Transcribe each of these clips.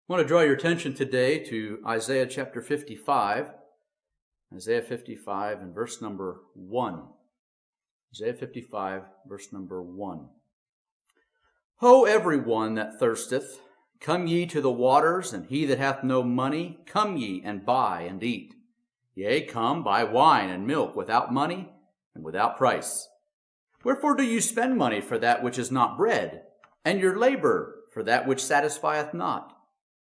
I want to draw your attention today to Isaiah chapter 55. Isaiah 55 and verse number 1. Isaiah 55, verse number 1. Ho, everyone that thirsteth, come ye to the waters, and he that hath no money, come ye and buy and eat. Yea, come, buy wine and milk without money and without price. Wherefore do you spend money for that which is not bread, and your labor for that which satisfieth not?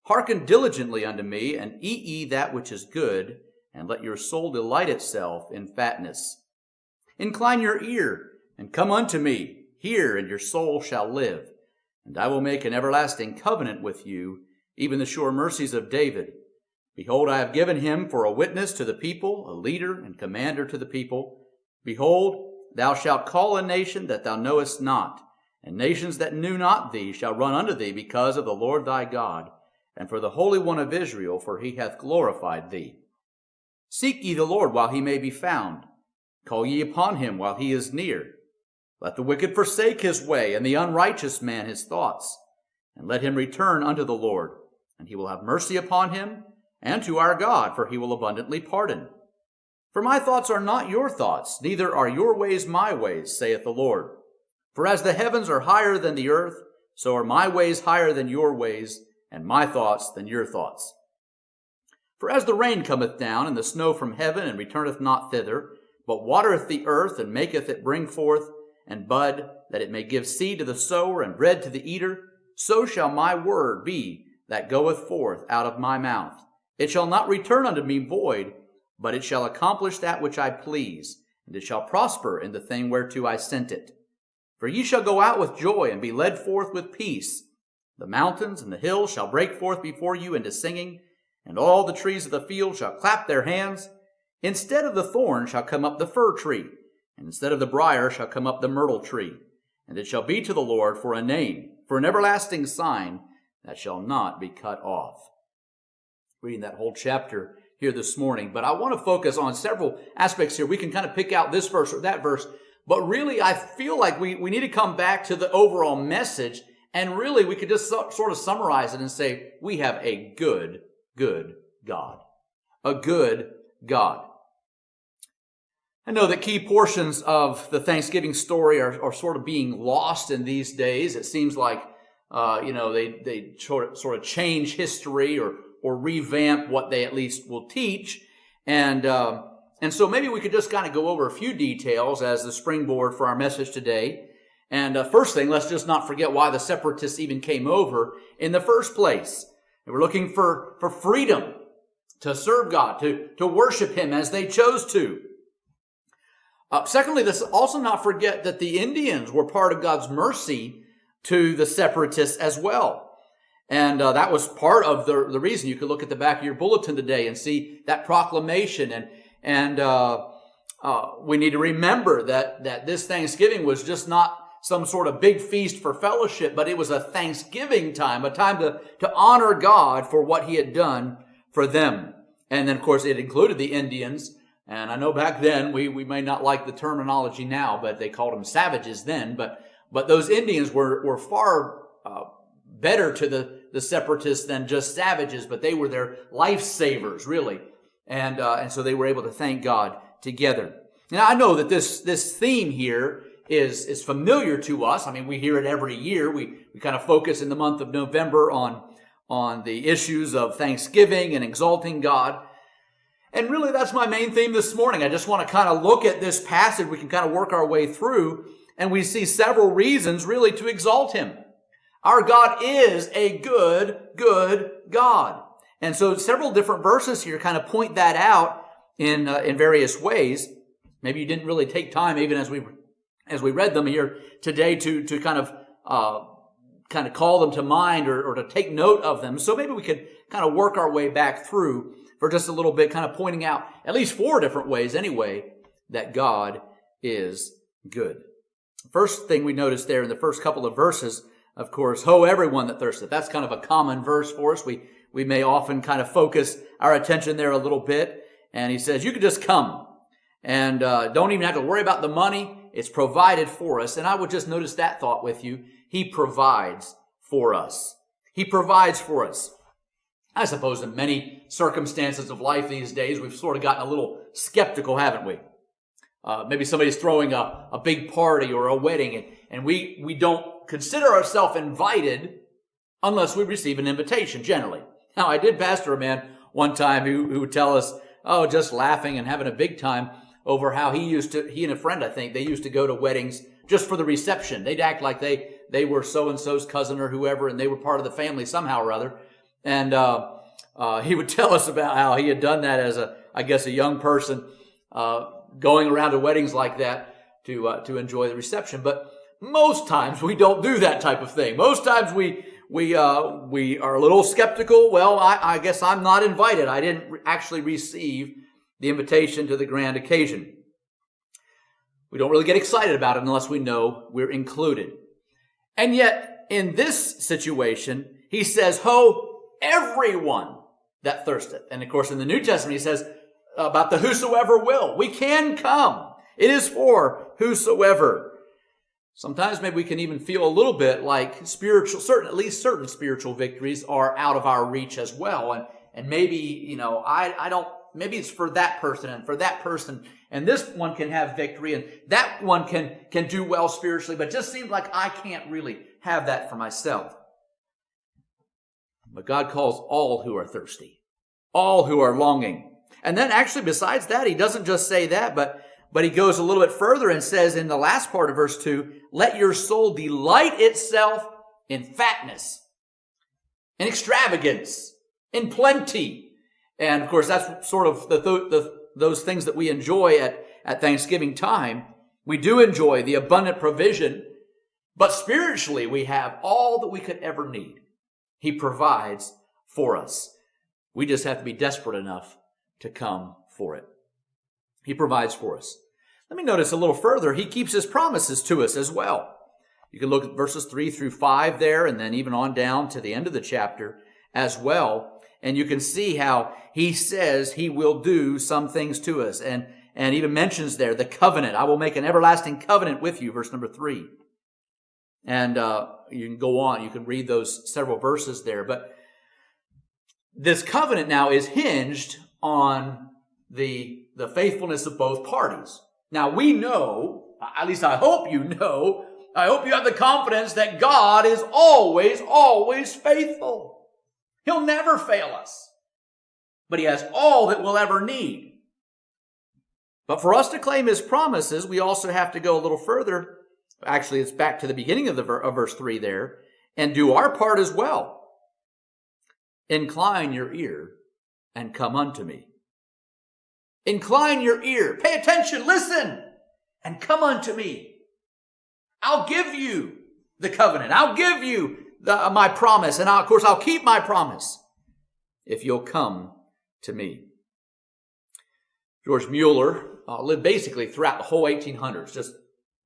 Hearken diligently unto me, and eat ye that which is good, and let your soul delight itself in fatness. Incline your ear, and come unto me. Hear, and your soul shall live. And I will make an everlasting covenant with you, even the sure mercies of David. Behold, I have given him for a witness to the people, a leader and commander to the people. Behold, thou shalt call a nation that thou knowest not, and nations that knew not thee shall run unto thee because of the Lord thy God, and for the Holy One of Israel, for he hath glorified thee. Seek ye the Lord while he may be found. Call ye upon him while he is near. Let the wicked forsake his way, and the unrighteous man his thoughts. And let him return unto the Lord, and he will have mercy upon him, and to our God, for he will abundantly pardon. For my thoughts are not your thoughts, neither are your ways my ways, saith the Lord. For as the heavens are higher than the earth, so are my ways higher than your ways, and my thoughts than your thoughts. For as the rain cometh down, and the snow from heaven, and returneth not thither, but watereth the earth, and maketh it bring forth, and bud, that it may give seed to the sower, and bread to the eater, so shall my word be that goeth forth out of my mouth. It shall not return unto me void, but it shall accomplish that which I please, and it shall prosper in the thing whereto I sent it. For ye shall go out with joy, and be led forth with peace. The mountains and the hills shall break forth before you into singing, and all the trees of the field shall clap their hands. Instead of the thorn shall come up the fir tree, and instead of the brier shall come up the myrtle tree. And it shall be to the Lord for a name, for an everlasting sign that shall not be cut off. Reading that whole chapter here this morning, but I want to focus on several aspects here. We can kind of pick out this verse or that verse, but really I feel like we need to come back to the overall message. And really, we could just sort of summarize it and say, we have a good God. A good God. I know that key portions of the Thanksgiving story are sort of being lost in these days. It seems like, they sort of change history or revamp what they at least will teach. And so maybe we could just kind of go over a few details as the springboard for our message today. And first thing, let's just not forget why the separatists even came over in the first place. They were looking for freedom to serve God, to worship him as they chose to. Secondly, let's also not forget that the Indians were part of God's mercy to the separatists as well. And that was part of the reason. You could look at the back of your bulletin today and see that proclamation. And we need to remember that this Thanksgiving was just not some sort of big feast for fellowship, but it was a Thanksgiving time, a time to honor God for what he had done for them. And then, of course, it included the Indians. And I know back then, we may not like the terminology now, but they called them savages then. But those Indians were far better to the separatists than just savages, but they were their lifesavers, really. And so they were able to thank God together. Now, I know that this theme here is familiar to us. I mean, we hear it every year. We kind of focus in the month of November on the issues of Thanksgiving and exalting God. And really, that's my main theme this morning. I just want to kind of look at this passage. We can kind of work our way through, and we see several reasons really to exalt him. Our God is a good God. And so several different verses here kind of point that out in various ways. Maybe you didn't really take time, even as we read them here today, to kind of call them to mind or to take note of them. So maybe we could kind of work our way back through for just a little bit, kind of pointing out at least 4 different ways anyway that God is good. First thing we notice there in the first couple of verses, of course, ho, everyone that thirsteth. That's kind of a common verse for us. We may often kind of focus our attention there a little bit. And he says, you can just come and don't even have to worry about the money. It's provided for us. And I would just notice that thought with you. He provides for us. He provides for us. I suppose in many circumstances of life these days, we've sort of gotten a little skeptical, haven't we? Maybe somebody's throwing a big party or a wedding, and we don't consider ourselves invited unless we receive an invitation, generally. Now, I did pastor a man one time who would tell us, just laughing and having a big time over how he and a friend, I think, they used to go to weddings just for the reception. They'd act like they were so-and-so's cousin or whoever, and they were part of the family somehow or other. And he would tell us about how he had done that as a young person, going around to weddings like that to enjoy the reception. But most times we don't do that type of thing. Most times we are a little skeptical. Well, I guess I'm not invited. I didn't actually receive the invitation to the grand occasion. We don't really get excited about it unless we know we're included. And yet, in this situation, he says, "Ho, everyone that thirsteth." And of course, in the New Testament, he says about the whosoever will. We can come. It is for whosoever. Sometimes maybe we can even feel a little bit like at least certain spiritual victories are out of our reach as well. And maybe, maybe it's for that person and for that person. And this one can have victory and that one can do well spiritually, but it just seems like I can't really have that for myself. But God calls all who are thirsty, all who are longing. And then actually besides that, he doesn't just say that, but he goes a little bit further and says in the last part of verse 2, "Let your soul delight itself in fatness, in extravagance, in plenty." And of course, that's sort of those things that we enjoy at Thanksgiving time. We do enjoy the abundant provision, but spiritually we have all that we could ever need. He provides for us. We just have to be desperate enough to come for it. He provides for us. Let me notice a little further. He keeps his promises to us as well. You can look at verses 3 through 5 there, and then even on down to the end of the chapter as well. And you can see how he says he will do some things to us. And even mentions there the covenant. "I will make an everlasting covenant with you," verse number 3. And you can go on. You can read those several verses there. But this covenant now is hinged on the faithfulness of both parties. Now we know, at least I hope you know, I hope you have the confidence that God is always, always faithful. He'll never fail us. But he has all that we'll ever need. But for us to claim his promises, we also have to go a little further. Actually, it's back to the beginning of verse 3 there, and do our part as well. "Incline your ear and come unto me." Incline your ear. Pay attention. Listen. And come unto me. I'll give you the covenant. I'll give you my promise. And of course, I'll keep my promise if you'll come to me. George Mueller lived basically throughout the whole 1800s, just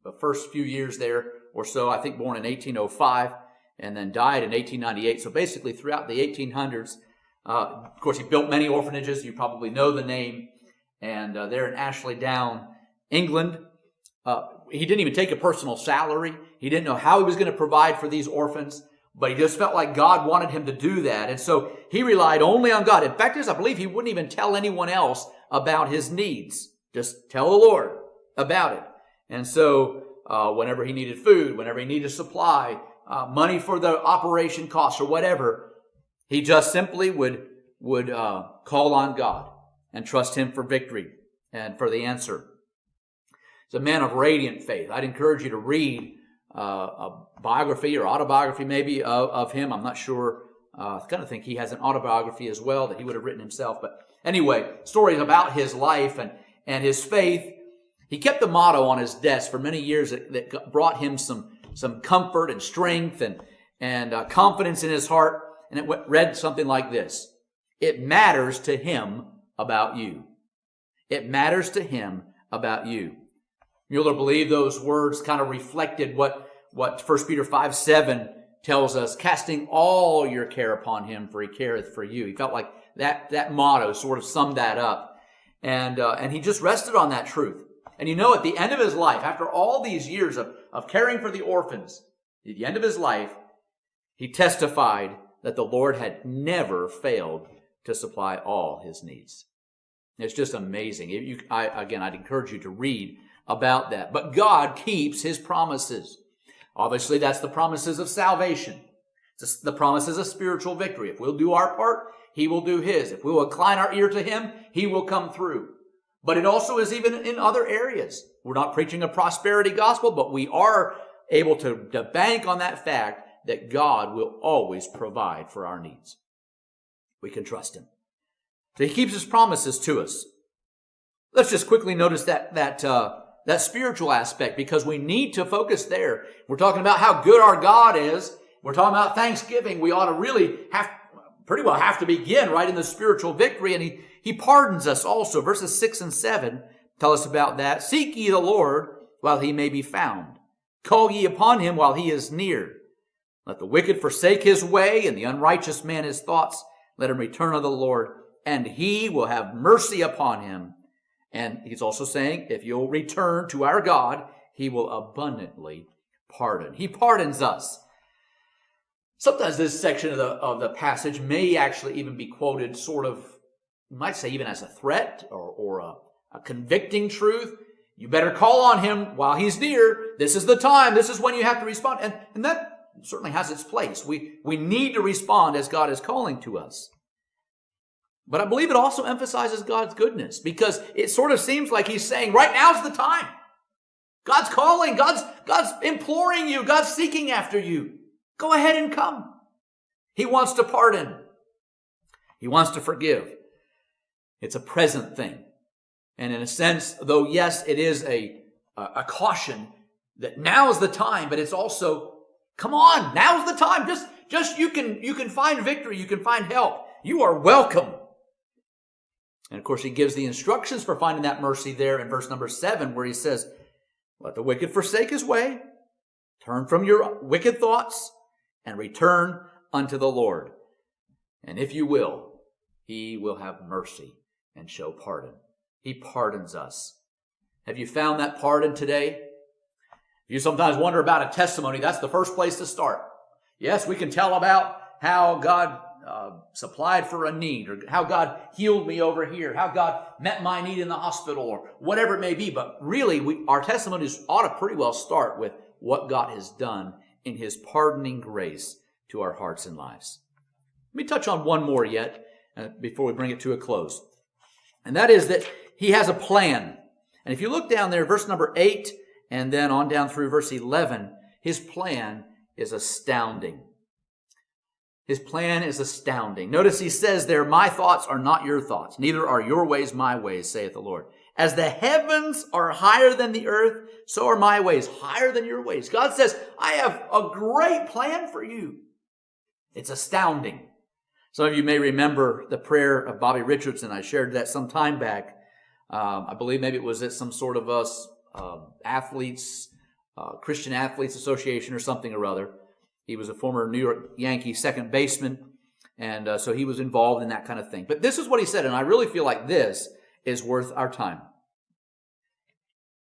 the first few years there or so. I think born in 1805 and then died in 1898. So basically throughout the 1800s, of course, he built many orphanages. You probably know the name. And there in Ashley Down, England, he didn't even take a personal salary. He didn't know how he was going to provide for these orphans, but he just felt like God wanted him to do that. And so he relied only on God. In fact, I believe he wouldn't even tell anyone else about his needs. Just tell the Lord about it. And so whenever he needed food, whenever he needed supply, money for the operation costs or whatever, he just simply would call on God and trust him for victory and for the answer. He's a man of radiant faith. I'd encourage you to read a biography or autobiography maybe of him. I'm not sure. I kind of think he has an autobiography as well that he would have written himself. But anyway, stories about his life and his faith. He kept the motto on his desk for many years that brought him some comfort and strength and confidence in his heart. And it read something like this: "It matters to him about you." It matters to him about you. Mueller believed those words kind of reflected what 1 Peter 5:7 tells us, "Casting all your care upon him, for he careth for you." He felt like that motto sort of summed that up. And he just rested on that truth. And at the end of his life, after all these years of caring for the orphans, at the end of his life, he testified that the Lord had never failed to supply all his needs. It's just amazing. I'd encourage you to read about that. But God keeps his promises. Obviously, that's the promises of salvation. It's the promises of spiritual victory. If we'll do our part, he will do his. If we'll incline our ear to him, he will come through. But it also is even in other areas. We're not preaching a prosperity gospel, but we are able to bank on that fact that God will always provide for our needs. We can trust him. So he keeps his promises to us. Let's just quickly notice that spiritual aspect, because we need to focus there. We're talking about how good our God is. We're talking about thanksgiving. We ought to really have to begin right in the spiritual victory. And he pardons us also. Verses 6 and 7 tell us about that. Seek ye the Lord while he may be found. Call ye upon him while he is near. Let the wicked forsake his way, and the unrighteous man his thoughts. Let him return unto the Lord, and he will have mercy upon him. And he's also saying, if you'll return to our God, he will abundantly pardon. He pardons us. Sometimes this section of the passage may actually even be quoted sort of, you might say even as a threat or a convicting truth. You better call on him while he's near. This is the time. This is when you have to respond. And that certainly has its place. We need to respond as God is calling to us. But I believe it also emphasizes God's goodness, because it sort of seems like he's saying, right now's the time. God's calling. God's imploring you. God's seeking after you. Go ahead and come. He wants to pardon. He wants to forgive. It's a present thing. And in a sense, though, yes, it is a caution that now is the time, but it's also, come on, now's the time. Just you can find victory. You can find help. You are welcome. And of course, he gives the instructions for finding that mercy there in verse number 7, where he says, let the wicked forsake his way, turn from your wicked thoughts, and return unto the Lord. And if you will, he will have mercy and show pardon. He pardons us. Have you found that pardon today? You sometimes wonder about a testimony. That's the first place to start. Yes, we can tell about how God supplied for a need, or how God healed me over here, how God met my need in the hospital, or whatever it may be. But really, our testimonies ought to pretty well start with what God has done in his pardoning grace to our hearts and lives. Let me touch on one more yet before we bring it to a close. And that is that he has a plan. And if you look down there, verse number 8, and then on down through verse 11, his plan is astounding. His plan is astounding. Notice he says there, my thoughts are not your thoughts, neither are your ways my ways, saith the Lord. As the heavens are higher than the earth, so are my ways higher than your ways. God says, I have a great plan for you. It's astounding. Some of you may remember the prayer of Bobby Richardson. I shared that some time back. I believe maybe it was at some sort of Christian Athletes Association or something or other. He was a former New York Yankee second baseman, and so he was involved in that kind of thing. But this is what he said, and I really feel like this is worth our time.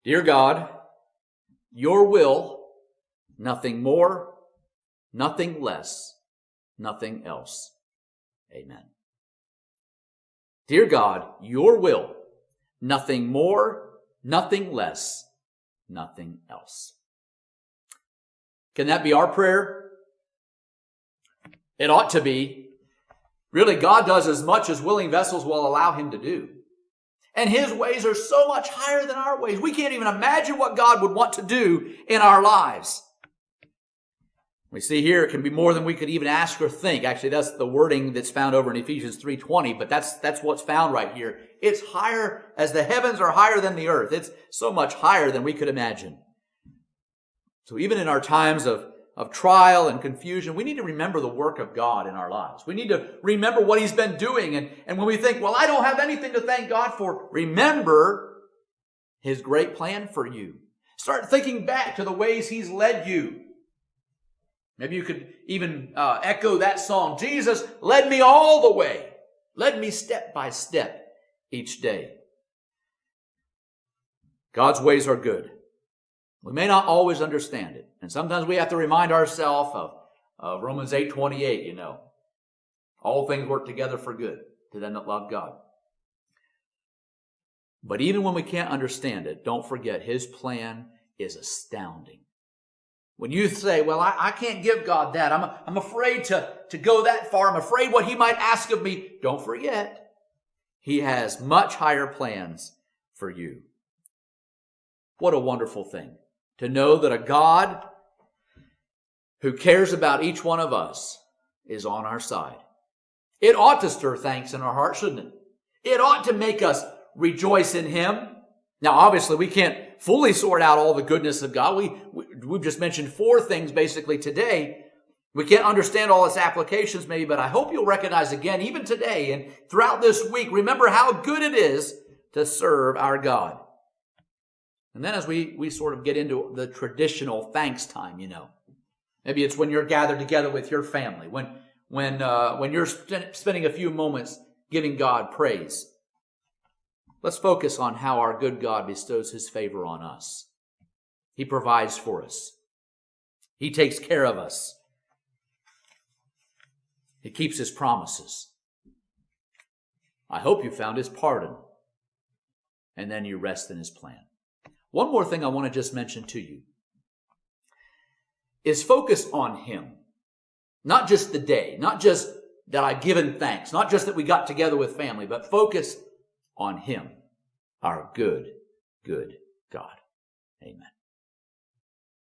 Dear God, your will, nothing more, nothing less, nothing else. Amen. Dear God, your will, nothing more, nothing less, nothing else. Can that be our prayer? It ought to be. Really, God does as much as willing vessels will allow him to do. And his ways are so much higher than our ways. We can't even imagine what God would want to do in our lives. We see here it can be more than we could even ask or think. Actually, that's the wording that's found over in Ephesians 3:20, but that's what's found right here. It's higher, as the heavens are higher than the earth. It's so much higher than we could imagine. So even in our times of trial and confusion, we need to remember the work of God in our lives. We need to remember what he's been doing. And when we think, well, I don't have anything to thank God for, remember his great plan for you. Start thinking back to the ways he's led you. Maybe you could even echo that song. Jesus led me all the way. Led me step by step each day. God's ways are good. We may not always understand it. And sometimes we have to remind ourselves of Romans 8:28, All things work together for good to them that love God. But even when we can't understand it, don't forget his plan is astounding. When you say, well, I can't give God that. I'm afraid to go that far. I'm afraid what he might ask of me. Don't forget, he has much higher plans for you. What a wonderful thing to know that a God who cares about each one of us is on our side. It ought to stir thanks in our hearts, shouldn't it? It ought to make us rejoice in him. Now, obviously, we can't fully sort out all the goodness of God. We've just mentioned 4 things basically today. We can't understand all its applications maybe, but I hope you'll recognize again, even today and throughout this week, remember how good it is to serve our God. And then as we sort of get into the traditional thanks time, maybe it's when you're gathered together with your family, when you're spending a few moments giving God praise. Let's focus on how our good God bestows his favor on us. He provides for us. He takes care of us. He keeps his promises. I hope you found his pardon. And then you rest in his plan. One more thing I want to just mention to you is focus on him. Not just the day, not just that I've given thanks, not just that we got together with family, but focus on him, our good, good God. Amen.